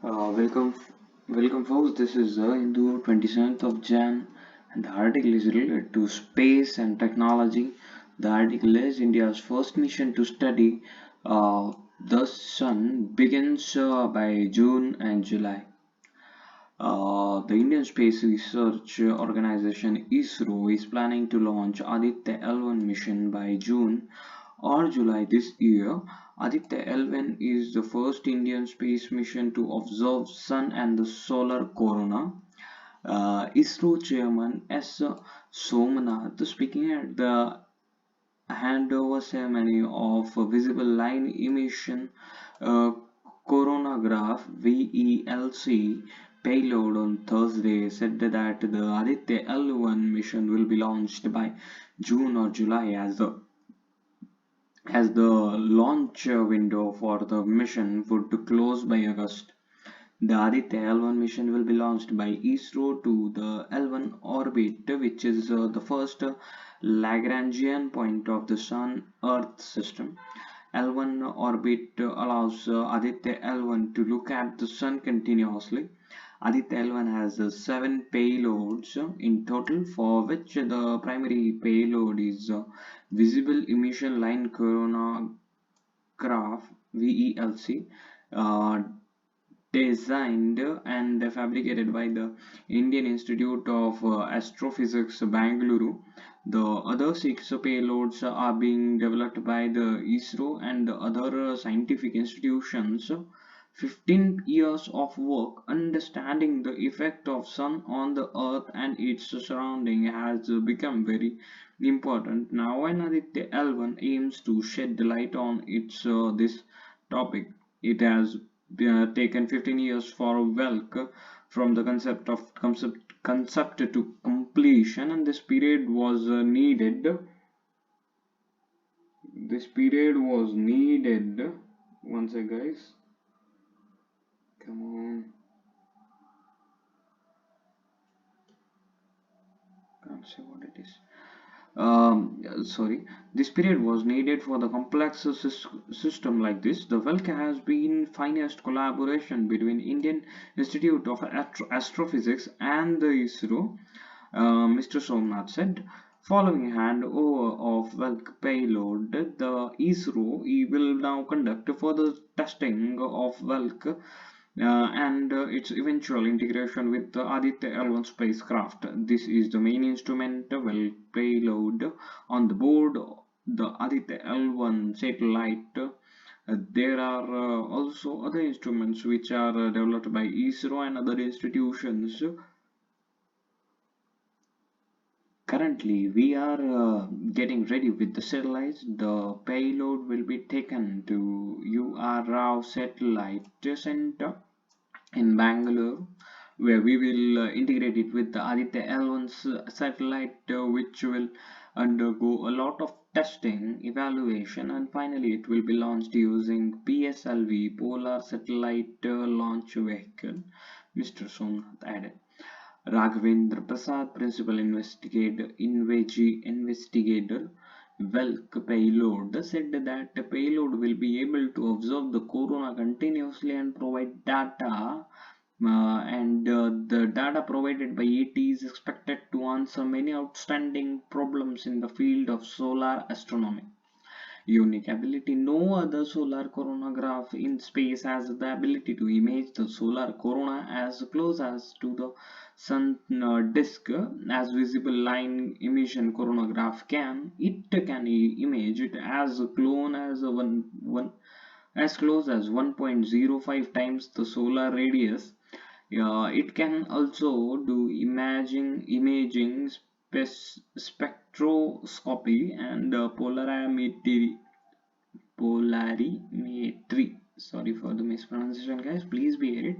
Welcome, folks. This is Hindu 27th of Jan, and the article is related to space and technology. The article is India's first mission to study the sun begins by June and July. The Indian Space Research Organization ISRO is planning to launch Aditya L1 mission by June or July this year. Aditya L1 is the first Indian space mission to observe Sun and the solar corona. ISRO Chairman S. Somnath speaking at the handover ceremony of visible line emission uh, coronagraph (VELC) payload on Thursday said that the Aditya L1 mission will be launched by June or July as the launch window for the mission would close by August. The Aditya L1 mission will be launched by ISRO to the L1 orbit, which is the first Lagrangian point of the Sun-Earth system. L1 orbit allows Aditya L1 to look at the Sun continuously. Aditya L1 has 7 payloads in total, for which the primary payload is Visible Emission Line Coronagraph (VELC), uh, designed and fabricated by the Indian Institute of Astrophysics, Bangalore. The other 6 payloads are being developed by the ISRO and other scientific institutions. 15 years of work understanding the effect of sun on the earth and its surrounding has become very important. Now when Aditya L1 aims to shed light on this topic. It has taken 15 years for Welk from the concept to completion, and this period was needed. This period was needed. One sec, guys. Come on. Can't say what it is. Sorry, this period was needed for the complex system like this. The WELC has been finest collaboration between Indian Institute of Astrophysics and the ISRO, Mr. Somnath said. Following handover of WELC payload, the ISRO will now conduct further testing of WELC and its eventual integration with the Aditya L1 spacecraft. This is the main instrument well payload on the board the Aditya L1 satellite. There are also other instruments which are developed by ISRO and other institutions. Currently, we are getting ready with the satellites. The payload will be taken to UR Rao Satellite Center in Bangalore, where we will integrate it with the Aditya L1 satellite, which will undergo a lot of testing, evaluation, and finally it will be launched using PSLV, Polar Satellite Launch Vehicle, Mr. Somnath added. Raghavendra Prasad, Principal Investigator, Welk payload, said that the payload will be able to observe the corona continuously and provide data. The data provided by it is expected to answer many outstanding problems in the field of solar astronomy. Unique ability. No other solar coronagraph in space has the ability to image the solar corona as close as to the sun disk as visible line emission coronagraph can. It can image it as clone as as close as 1.05 times the solar radius. It can also do imaging spectroscopy and polarimetry. Sorry for the mispronunciation, guys. Please bear it.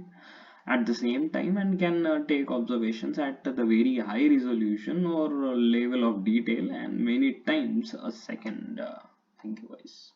At the same time, and can take observations at the very high resolution or level of detail, and many times a second. Thank you, guys.